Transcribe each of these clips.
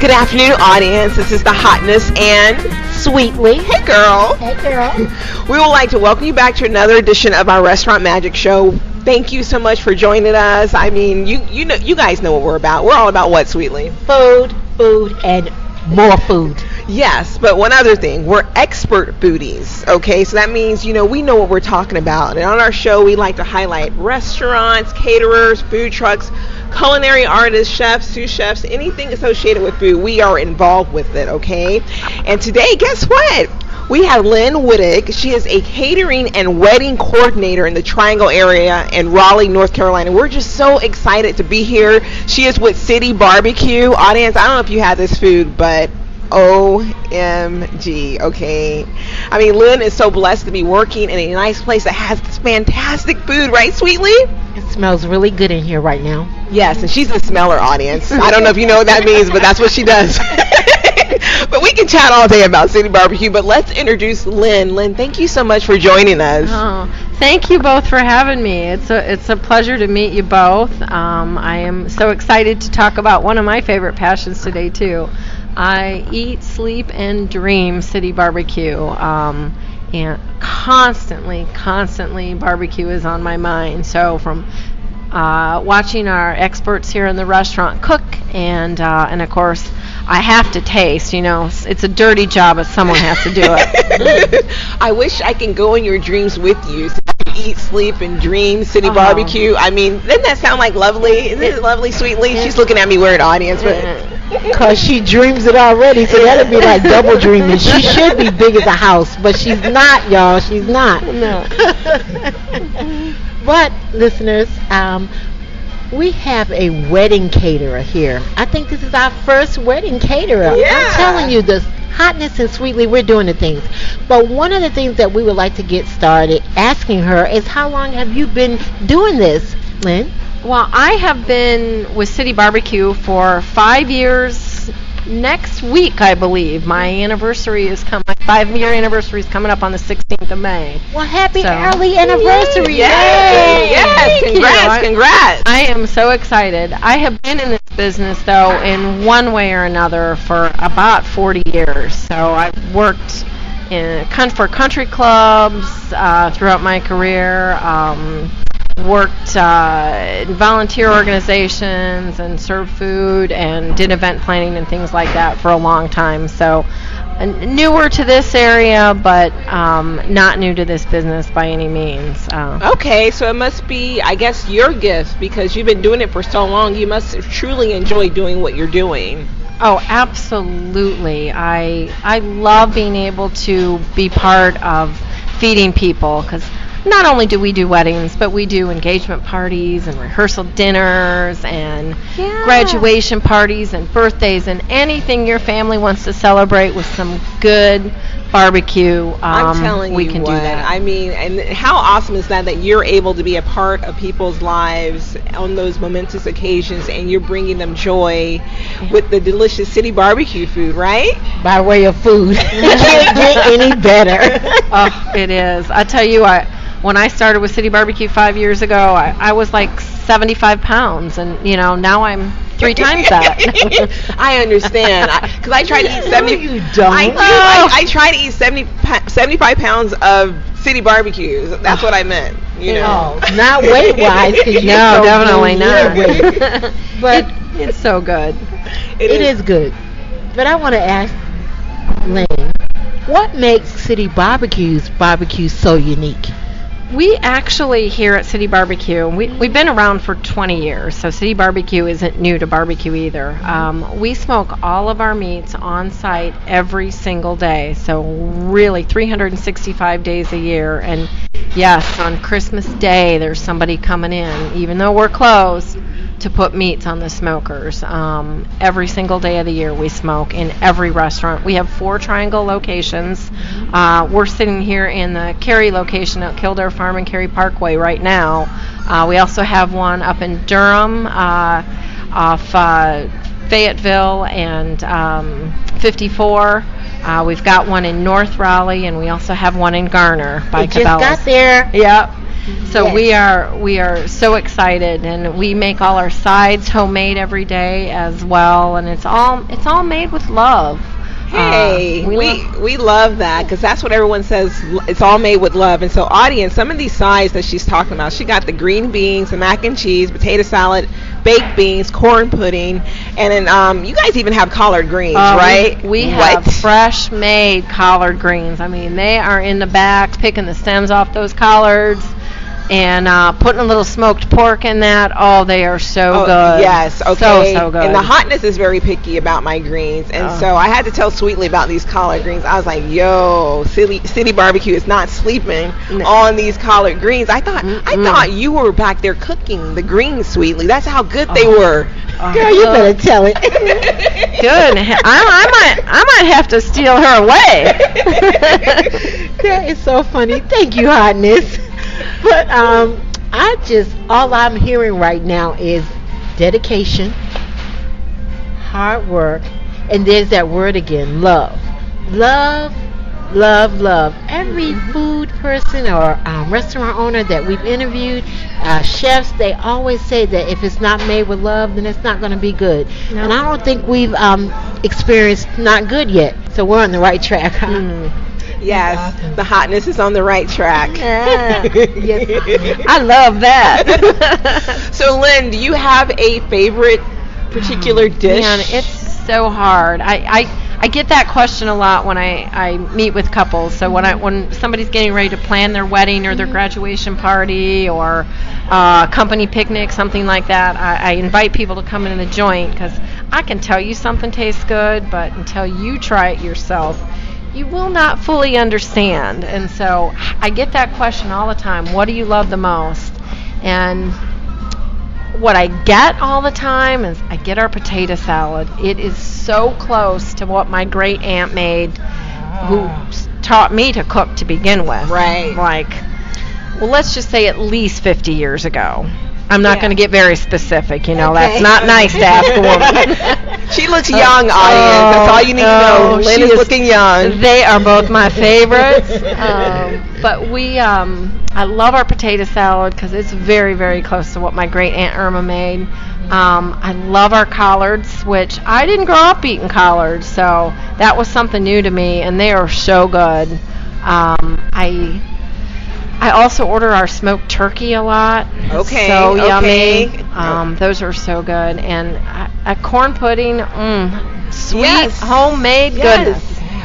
Good afternoon, audience. This is the Hotness and Sweetly. Hey, girl. Hey, girl. We would like to welcome you back to another edition of our Restaurant Magic Show. Thank you so much for joining us. I mean, you know, you guys know what we're about. We're all about what, Sweetly? Food, and more food. Yes, but one other thing, we're expert foodies, okay? So that means, we know what we're talking about. And on our show, we like to highlight restaurants, caterers, food trucks, culinary artists, chefs, sous chefs, anything associated with food. We are involved with it, okay? And today, guess what? We have Lynn Wittig. She is a catering and wedding coordinator in the Triangle area in Raleigh, North Carolina. We're just so excited to be here. She is with City BBQ. Audience, I don't know if you had this food, but OMG, okay? I mean, Lynn is so blessed to be working in a nice place that has this fantastic food, right, Sweetly? It smells really good in here right now. Yes, and she's a smeller, audience. I don't know if you know what that means, but that's what she does. But we can chat all day about City BBQ, but let's introduce Lynn. Lynn, thank you so much for joining us. Oh, thank you both for having me. It's a pleasure to meet you both. I am so excited to talk about one of my favorite passions today, too. I eat, sleep, and dream City BBQ. And constantly barbecue is on my mind. So from watching our experts here in the restaurant cook, and of course I have to taste. It's a dirty job, but someone has to do it. I wish I can go in your dreams with you. So eat, sleep, and dream City BBQ. I mean, doesn't that sound like lovely? Isn't it lovely, Sweetly? She's looking at me weird, audience, but because she dreams it already, so that'll be like double dreaming. She should be big as a house, but she's not, y'all. She's not. No. But listeners, we have a wedding caterer here. I think this is our first wedding caterer. Yeah. I'm telling you, this Hotness and Sweetly, we're doing the things. But one of the things that we would like to get started asking her is, how long have you been doing this, Lynn? Well, I have been with City BBQ for 5 years. Next week, I believe, my 5-year anniversary is coming up on the 16th of May. Well, happy early anniversary! Yay! Yes, congrats! I am so excited. I have been in this business, though, in one way or another for about 40 years. So I've worked for country clubs throughout my career. Worked in volunteer organizations and served food and did event planning and things like that for a long time. So newer to this area, but not new to this business by any means. Okay, so it must be, I guess, your gift, because you've been doing it for so long. You must truly enjoy doing what you're doing. Oh, absolutely. I love being able to be part of feeding people, because not only do we do weddings, but we do engagement parties and rehearsal dinners and graduation parties and birthdays and anything your family wants to celebrate with some good barbecue. I'm telling we you can what, do that. I mean, and how awesome is that you're able to be a part of people's lives on those momentous occasions, and you're bringing them joy with the delicious City BBQ food, right? By way of food. It can't get any better. Oh, it is. I tell you, when I started with City BBQ 5 years ago, I was like 75 pounds, and now I'm 3 times that. I understand, because I try to eat 70. You don't. I try to eat 75 pounds of City BBQs. That's what I meant. No, not weight wise. No, definitely not. But it's so good. It is good. But I want to ask Lynn, what makes City BBQ's barbecue so unique? We actually, here at City BBQ, we've been around for 20 years, so City BBQ isn't new to barbecue either. We smoke all of our meats on site every single day, so really 365 days a year. And yes, on Christmas Day, there's somebody coming in, even though we're closed, to put meats on the smokers. Every single day of the year we smoke in every restaurant. We have 4 Triangle locations. We're sitting here in the Cary location at Kildare Farm and Cary Parkway right now. We also have one up in Durham off Fayetteville and 54. We've got one in North Raleigh, and we also have one in Garner by Cabela's. Just got there. Yep. So we are so excited, and we make all our sides homemade every day as well, and it's all made with love. Hey, we love that, because that's what everyone says. It's all made with love. And so, audience, some of these sides that she's talking about, she got the green beans, the mac and cheese, potato salad, baked beans, corn pudding, and then you guys even have collard greens, right? We have fresh made collard greens. I mean, they are in the back picking the stems off those collards and putting a little smoked pork in that. Oh, they are so good. Yes, okay. So good. And the hotness is very picky about my greens. And so I had to tell Sweetly about these collard greens. I was like, yo, City BBQ is not sleeping on these collard greens. I thought you were back there cooking the greens, Sweetly. That's how good they were. Girl, you better tell it. Good. I might have to steal her away. That is so funny. Thank you, Hotness. But all I'm hearing right now is dedication, hard work, and there's that word again, love. Love, love, love. Every food person or restaurant owner that we've interviewed, chefs, they always say that if it's not made with love, then it's not going to be good. No. And I don't think we've experienced not good yet. So we're on the right track. Huh? Yes, awesome. The hotness is on the right track. Yes. I love that. So, Lynn, do you have a favorite particular dish? Man, it's so hard. I get that question a lot when I meet with couples. So when somebody's getting ready to plan their wedding or their graduation party or company picnic, something like that, I invite people to come in the joint, because I can tell you something tastes good, but until you try it yourself, you will not fully understand. And so I get that question all the time. What do you love the most? And what I get all the time is I get our potato salad. It is so close to what my great aunt made, who taught me to cook to begin with. Right. Like, well, let's just say at least 50 years ago. I'm not going to get very specific, you know. That's not nice to ask a woman. She looks young, audience. That's all you need to know. Lynn is looking young. They are both my favorites. But I love our potato salad because it's very, very close to what my great Aunt Irma made. I love our collards, which I didn't grow up eating collards, so that was something new to me, and they are so good. I also order our smoked turkey a lot. Okay. So yummy. Those are so good. And a corn pudding, sweet, homemade goodness.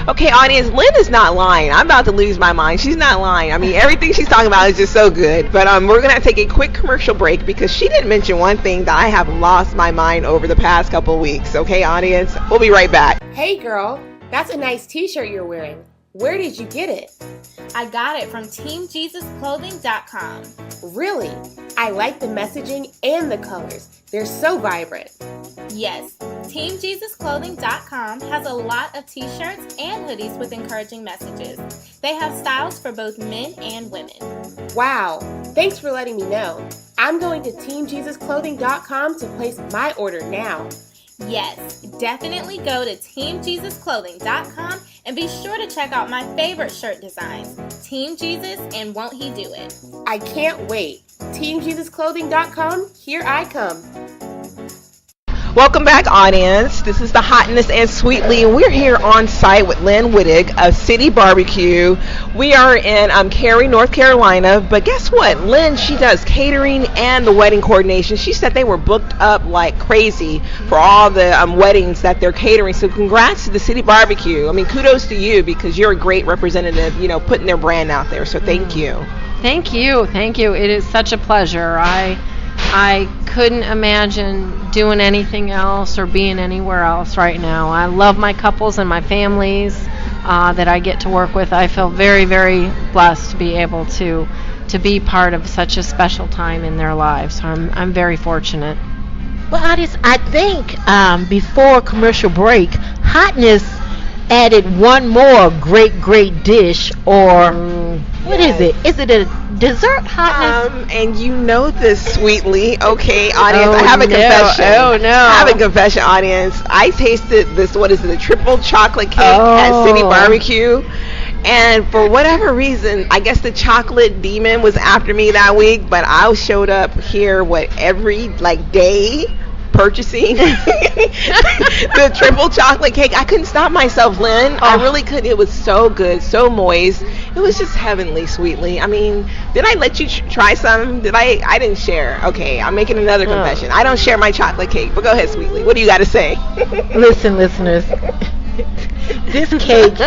Okay, audience, Lynn is not lying. I'm about to lose my mind. She's not lying. I mean, everything she's talking about is just so good. But we're going to take a quick commercial break, because she didn't mention one thing that I have lost my mind over the past couple of weeks. Okay, audience? We'll be right back. Hey, girl. That's a nice t-shirt you're wearing. Where did you get it? I got it from TeamJesusClothing.com. Really? I like the messaging and the colors. They're so vibrant. Yes, TeamJesusClothing.com has a lot of t-shirts and hoodies with encouraging messages. They have styles for both men and women. Wow, thanks for letting me know. I'm going to TeamJesusClothing.com to place my order now. Yes, definitely go to TeamJesusClothing.com and be sure to check out my favorite shirt designs, Team Jesus and Won't He Do It? I can't wait. TeamJesusClothing.com, here I come. Welcome back, audience. This is the Hotness and Sweetly, and we're here on site with Lynn Wittig of City BBQ. We are in Cary, North Carolina, but guess what? Lynn, she does catering and the wedding coordination. She said they were booked up like crazy for all the weddings that they're catering, so congrats to the City BBQ. I mean, kudos to you, because you're a great representative, you know, putting their brand out there, so thank you. Thank you. It is such a pleasure. I couldn't imagine doing anything else or being anywhere else right now. I love my couples and my families that I get to work with. I feel very, very blessed to be able to be part of such a special time in their lives. So I'm very fortunate. Well, I think before commercial break, Hotness added one more great dish, or what is it? Is it a dessert, Hotness? And you know this, Sweetly. Okay, audience, I have a confession. Oh, no. I have a confession, audience. I tasted this, what is it, a triple chocolate cake at City BBQ. And for whatever reason, I guess the chocolate demon was after me that week, but I showed up here every day purchasing the triple chocolate cake. I couldn't stop myself, Lynn. I really could. It was so good, so moist. It was just heavenly, sweetly. I mean, did I let you try some? I didn't share. Okay, I'm making another confession. I don't share my chocolate cake, but go ahead, sweetly. What do you got to say? Listen, listeners. This cake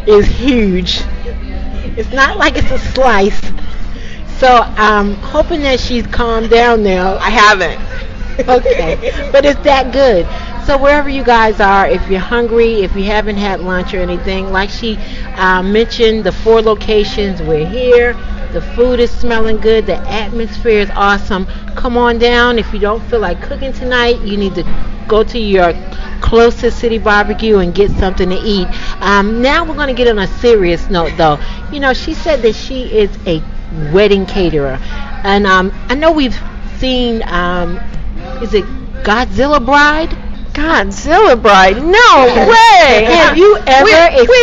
is huge. It's not like it's a slice. So I'm hoping that she's calmed down now. I haven't. Okay, but it's that good. So wherever you guys are, if you're hungry, if you haven't had lunch or anything, like she mentioned, the 4 locations, we're here. The food is smelling good. The atmosphere is awesome. Come on down. If you don't feel like cooking tonight, you need to go to your closest City BBQ and get something to eat. Now we're going to get on a serious note, though. You know, she said that she is a wedding caterer. And I know we've seen, is it Godzilla Bride? Godzilla Bride? No way! Have you ever we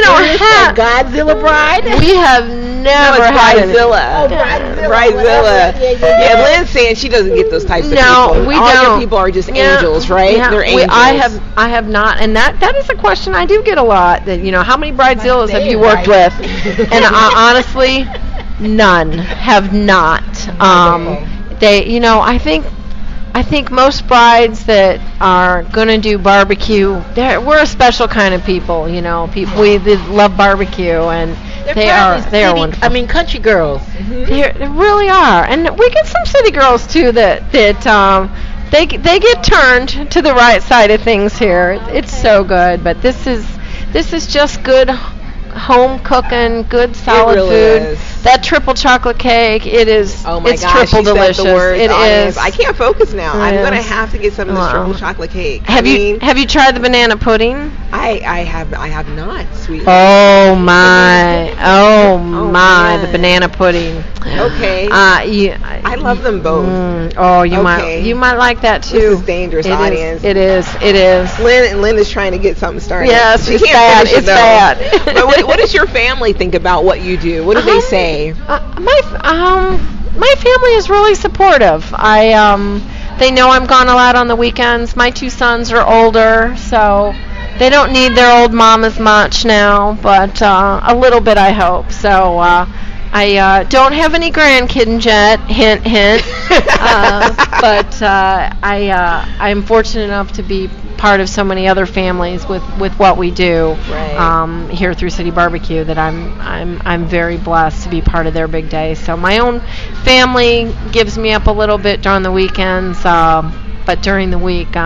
don't experienced have a Godzilla Bride? We have never No, it's had it. Bridezilla. Bridezilla. Yeah, Lynn's saying she doesn't get those types of people. No, we All don't. your people are just angels, right? Yeah, They're angels. I have not, and that is a question I do get a lot. That how many Bridezillas have you worked with? And honestly, none have not. They, I think most brides that are going to do barbecue, we're a special kind of people, we love barbecue, and they are wonderful. I mean, country girls. They really are. And we get some city girls too that they get turned to the right side of things here. It's so good, but this is just good home cooking, good solid food. Is. That triple chocolate cake, it's gosh, triple delicious. It is. I can't focus now. I'm gonna have to get some of this triple chocolate cake. Have you tried the banana pudding? I have not, sweetie. Oh my, the banana pudding. Okay. I love them both. You might like that too. This is dangerous, audience. It is. Lynn is trying to get something started. Yes, she it's can't bad. finish It's it, bad. But what does your family think about what you do? What do they say? My family is really supportive. They know I'm gone a lot on the weekends. My 2 sons are older, so they don't need their old mom as much now, but a little bit, I hope. So I don't have any grandkids yet, hint, hint. But I'm fortunate enough to be part of so many other families with what we do here through City BBQ that I'm very blessed to be part of their big day. So my own family gives me up a little bit during the weekends, but during the week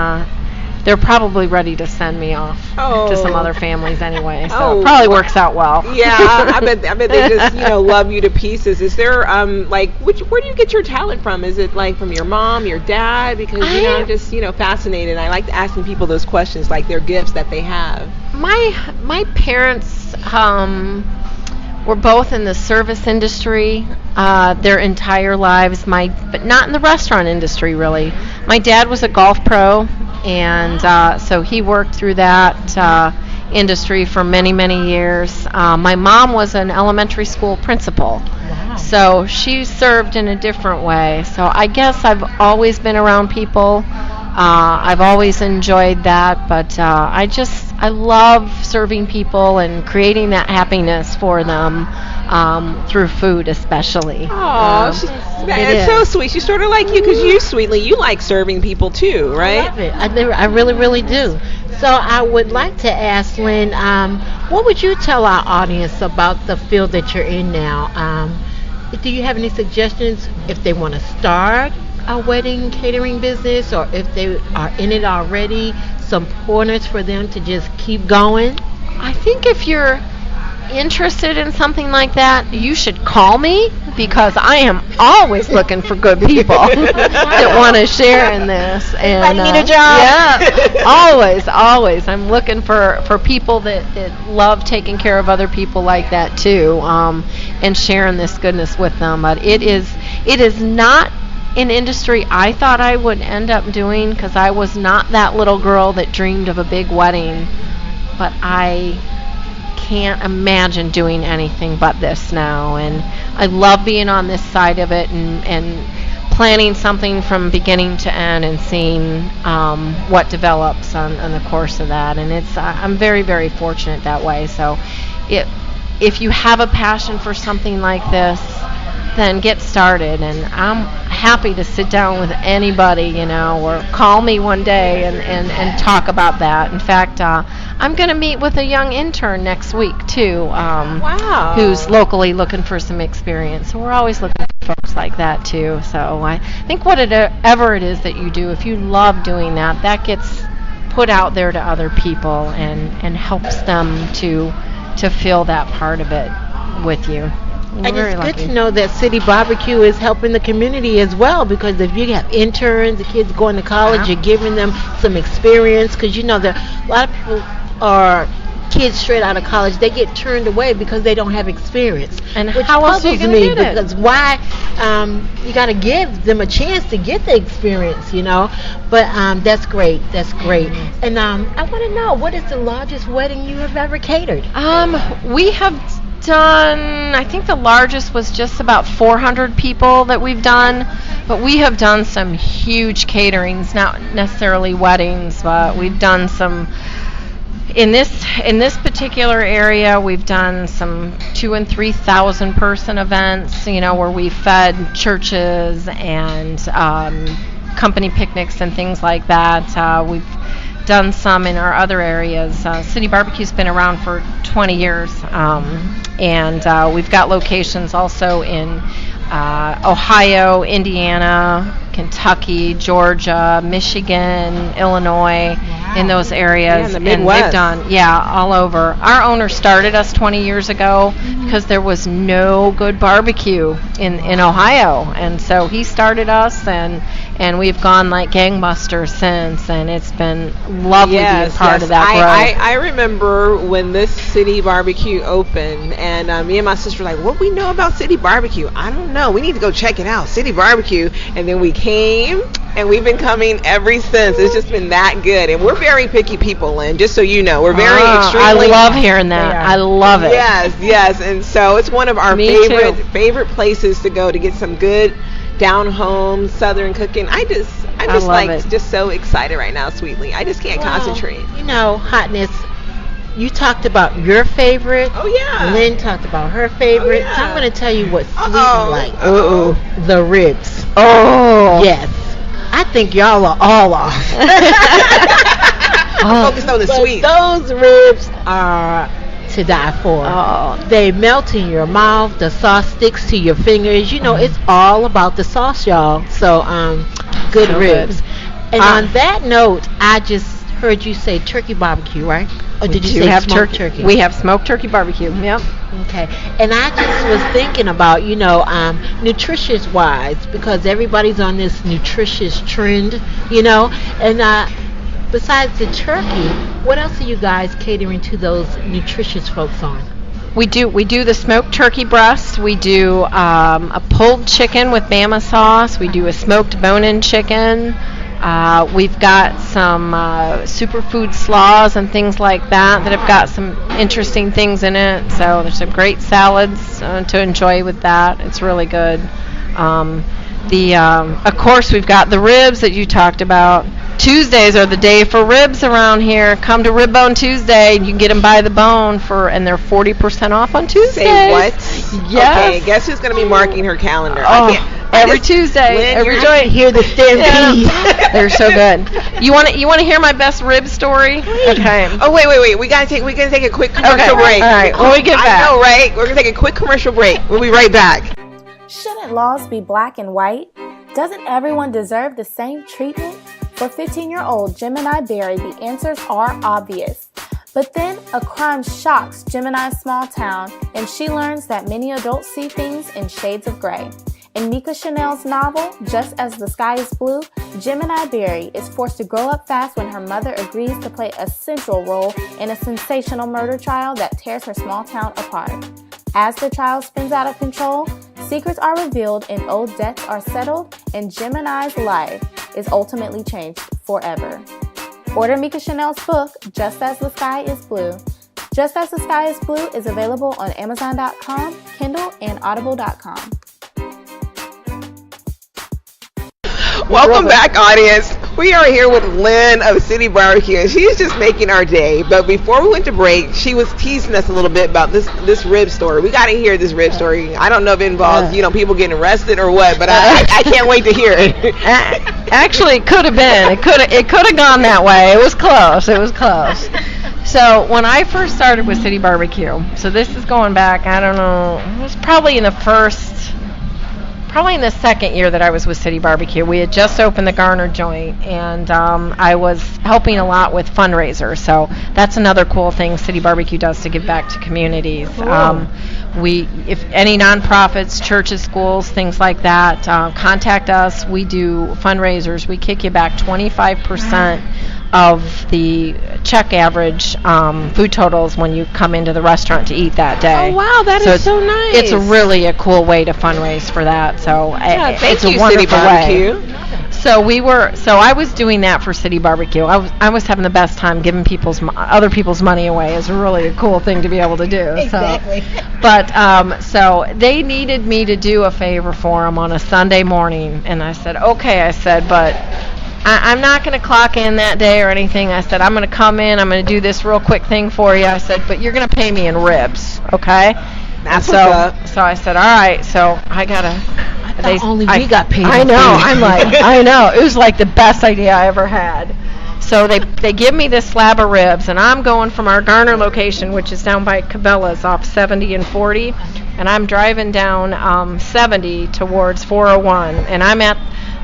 they're probably ready to send me off to some other families anyway. So it probably works out well. Yeah, I bet they just love you to pieces. Is there where do you get your talent from? Is it like from your mom, your dad? Because I'm just fascinated. I like asking people those questions, like their gifts that they have. My parents were both in the service industry their entire lives, but not in the restaurant industry really. My dad was a golf pro, and so he worked through that industry for many, many years. My mom was an elementary school principal. Wow. So she served in a different way. So I guess I've always been around people. I've always enjoyed that, but I love serving people and creating that happiness for them through food, especially. Oh, that's so sweet. She's sort of like you, because you like serving people too, right? I love it. I really, really do. So I would like to ask Lynn, what would you tell our audience about the field that you're in now? Do you have any suggestions if they want to start a wedding catering business, or if they are in it already, some pointers for them to just keep going? I think if you're interested in something like that, you should call me, because I am always looking for good people that want to share in this. And need a job. Yeah, always. I'm looking for people that love taking care of other people like that too, and sharing this goodness with them. But it is not an industry I thought I would end up doing, because I was not that little girl that dreamed of a big wedding, but I can't imagine doing anything but this now, and I love being on this side of it and planning something from beginning to end and seeing what develops on the course of that. And I'm very, very fortunate that way. So if you have a passion for something like this, then get started. And I'm happy to sit down with anybody, or call me one day and talk about that. In fact, I'm going to meet with a young intern next week too. Wow. Who's locally looking for some experience. So we're always looking for folks like that too. So I think whatever it is that you do, if you love doing that, that gets put out there to other people and helps them to feel that part of it with you. And it's good to know that City BBQ is helping the community as well, because if you have interns, the kids going to college, you're giving them some experience, because that a lot of people are kids straight out of college, they get turned away because they don't have experience. And which how else are you puzzles going me to get because it? why you got to give them a chance to get the experience, But that's great. That's great. And I want to know, what is the largest wedding you have ever catered? We have done, I think the largest was just about 400 people that we've done, but we have done some huge caterings, not necessarily weddings, but we've done some in this particular area. We've done some 2,000 and 3,000 person events, where we fed churches and company picnics and things like that. We've done some in our other areas. City BBQ's been around for 20 years, and we've got locations also in Ohio, Indiana, Kentucky, Georgia, Michigan, Illinois, in those areas. In the and Midwest. they've done, all over. Our owner started us 20 years ago because there was no good barbecue in Ohio, and so he started us, and we've gone like gangbusters since, and it's been lovely to be a part of that growth. I remember when this City BBQ opened, and me and my sister were like, what we know about City BBQ? I don't know. We need to go check it out, City BBQ. And then we came, and we've been coming ever since. It's just been that good. And we're very picky people, Lynn, just so you know. We're very extremely... I love hearing that. I love it. Yes. And so it's one of our favorite places to go to get some good down-home Southern cooking. I'm just so excited right now, Sweetly. I just can't concentrate. Hotness, you talked about your favorite. Oh, yeah. Lynn talked about her favorite. Oh, yeah. So I'm going to tell you what Sweetly like. The ribs. Oh. Yes. I think y'all are all off. I'm focused on the sweet. Those ribs are to die for. Oh. They melt in your mouth. The sauce sticks to your fingers. It's all about the sauce, y'all. So, good So ribs. good. And on that note, I just heard you say turkey barbecue, right? Or did you say have smoked turkey? We have smoked turkey barbecue. Yep. Okay. And I just was thinking about, nutritious wise, because everybody's on this nutritious trend, and besides the turkey, what else are you guys catering to those nutritious folks on? We do the smoked turkey breast. We do a pulled chicken with Bama sauce. We do a smoked bone-in chicken. We've got some superfood slaws and things like that have got some interesting things in it. So there's some great salads to enjoy with that. It's really good. Of course, we've got the ribs that you talked about. Tuesdays are the day for ribs around here. Come to Rib Bone Tuesday. You can get them by the bone and they're 40% off on Tuesdays. Say what? Yes. Okay, guess who's going to be marking her calendar? Every Tuesday, Lynn, every you're joint. Hear the stampede. Yeah. They're so good. You want to hear my best rib story? Okay. Oh wait. We're gonna take a quick commercial break. All right. When we get back. I know, right? We're gonna take a quick commercial break. We'll be right back. Shouldn't laws be black and white? Doesn't everyone deserve the same treatment? For 15-year-old Gemini Berry, the answers are obvious. But then a crime shocks Gemini's small town, and she learns that many adults see things in shades of gray. In Mika Chanel's novel, Just as the Sky is Blue, Gemini Berry is forced to grow up fast when her mother agrees to play a central role in a sensational murder trial that tears her small town apart. As the trial spins out of control, secrets are revealed and old debts are settled, and Gemini's life is ultimately changed forever. Order Mika Chanel's book, Just as the Sky is Blue. Just As the Sky is Blue is available on Amazon.com, Kindle, and Audible.com. Welcome back, audience. We are here with Lynn of City BBQ, and she's just making our day. But before we went to break, she was teasing us a little bit about this rib story. We got to hear this rib story. I don't know if it involves, people getting arrested or what, but I can't wait to hear it. Actually, it could have been. It could have gone that way. It was close. So when I first started with City BBQ, so this is going back, I don't know, it was probably in the second year that I was with City BBQ. We had just opened the Garner joint, and I was helping a lot with fundraisers. So that's another cool thing City BBQ does to give back to communities. Cool. If any nonprofits, churches, schools, things like that, contact us. We do fundraisers. We kick you back 25% of the check average food totals when you come into the restaurant to eat that day. Oh, wow, that is so nice. It's really a cool way to fundraise for that. So it's a wonderful City BBQ. way. So I was doing that for City BBQ. I was having the best time giving other people's money away. It's really a cool thing to be able to do. Exactly. So they needed me to do a favor for them on a Sunday morning, and I said, okay. But I'm not going to clock in that day or anything. I said, I'm going to come in. I'm going to do this real quick thing for you. I said, but you're going to pay me in ribs, okay? That's what's up. So I said, all right. So I got to. We got paid. I know. I'm like, I know. It was like the best idea I ever had. So they give me this slab of ribs, and I'm going from our Garner location, which is down by Cabela's off 70 and 40, and I'm driving down 70 towards 401, and I'm at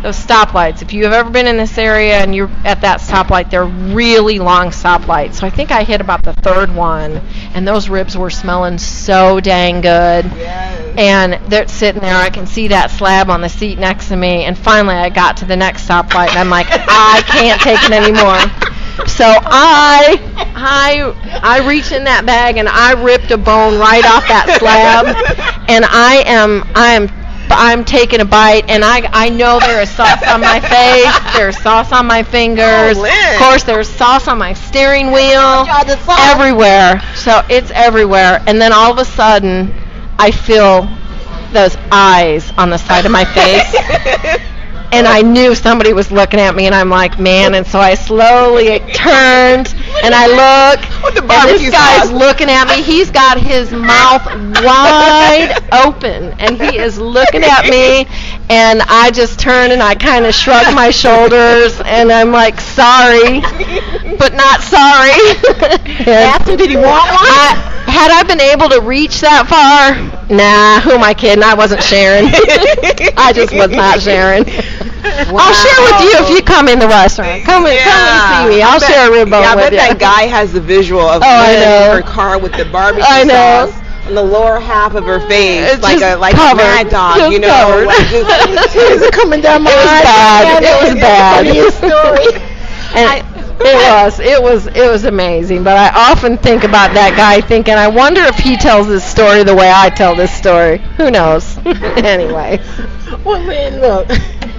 those stoplights. If you have ever been in this area and you're at that stoplight, they're really long stoplights. So I think I hit about the third one, and those ribs were smelling so dang good. Yes. And they're sitting there. I can see that slab on the seat next to me. And finally, I got to the next stoplight, and I'm like, I can't take it anymore. So I reached in that bag, and I ripped a bone right off that slab, and I'm taking a bite, and I know there is sauce on my face, there's sauce on my fingers, of course there's sauce on my steering wheel, everywhere. So it's everywhere, and then all of a sudden I feel those eyes on the side of my face. And I knew somebody was looking at me, and I'm like, man. And so I slowly turned, and I look, and this guy's looking at me. He's got his mouth wide open, and he is looking at me. And I just turned, and I kind of shrugged my shoulders, and I'm like, sorry, but not sorry. After, did he want one? Had I been able to reach that far? Nah, who am I kidding? I wasn't sharing. I just was not sharing. Wow. I'll share with you if you come in the restaurant. Come and see me. I'll share a rib bone with you. I bet that guy has the visual of her car with the barbecue sauce on the lower half of her face, it's like Mad Dog, just covered. Like just coming down my eyes. It was bad. It was amazing. But I often think about that guy, thinking, I wonder if he tells this story the way I tell this story. Who knows? Anyway. Well, man, look.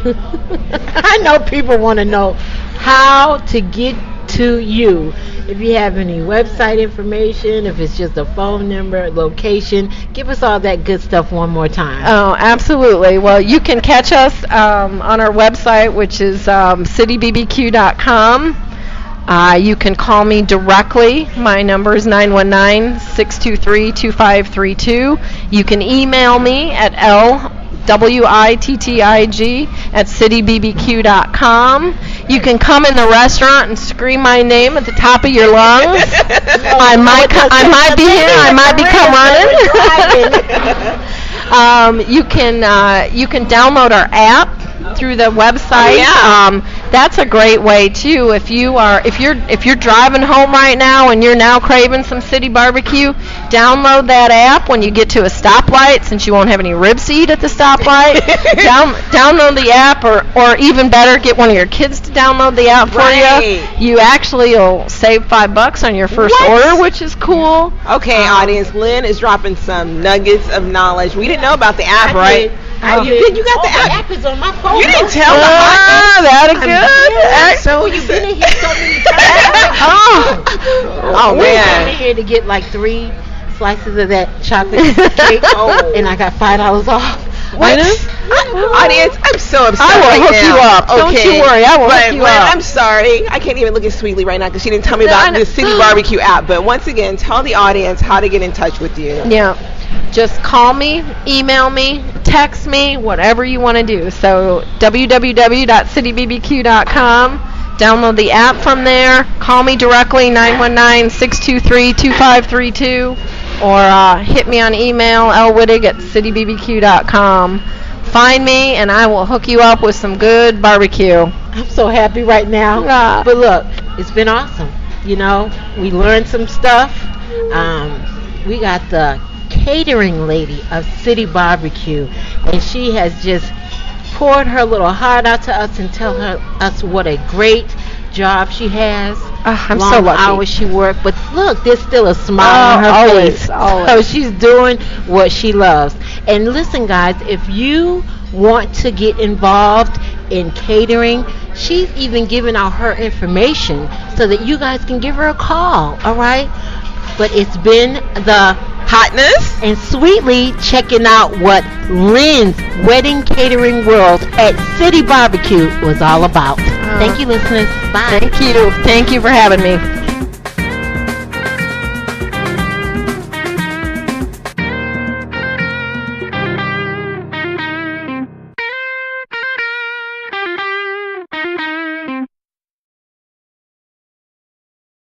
I know people want to know how to get to you. If you have any website information, if it's just a phone number, location, give us all that good stuff one more time. Oh, absolutely. Well, you can catch us on our website, which is citybbq.com. You can call me directly. My number is 919-623-2532. You can email me at lwittig@citybbq.com. You can come in the restaurant and scream my name at the top of your lungs. I might be here. I might become running. You can download our app through the website. That's a great way too. If you're driving home right now and you're now craving some City BBQ, download that app when you get to a stoplight, since you won't have any ribs to eat at the stoplight. Download the app, or even better, get one of your kids to download the app for you. You actually will save $5 on your first order, which is cool. Okay, audience, Lynn is dropping some nuggets of knowledge. We didn't know about the app, right? You got the app. The app is on my phone. You didn't tell me. That's good. So you've been in here so many times. Oh, we man. came in here to get like 3 slices of that chocolate cake, and I got $5 off. What? Audience, I'm so upset. I will right hook now. you up. Don't you worry, I will hook you Lynn, up. I'm sorry. I can't even look at Sweetly right now because she didn't tell me about the City BBQ app. But once again, tell the audience how to get in touch with you. Yeah. Just call me, email me, text me, whatever you want to do. So www.citybbq.com. Download the app from there. Call me directly, 919-623-2532. Or hit me on email, lwittig@citybbq.com. Find me, and I will hook you up with some good barbecue. I'm so happy right now. Yeah. But look, it's been awesome. You know, we learned some stuff. We got the catering lady of City BBQ, and she has just poured her little heart out to us and tell us what a great job she has. I'm long so lucky. hours she worked, but look, there's still a smile on her face. Always. So she's doing what she loves. And listen, guys, if you want to get involved in catering, she's even giving out her information so that you guys can give her a call. All right? But it's been the Hotness. and Sweetly checking out what Lynn's Wedding Catering World at City BBQ was all about. Thank you, listeners. Bye. Thank you. Thank you for having me.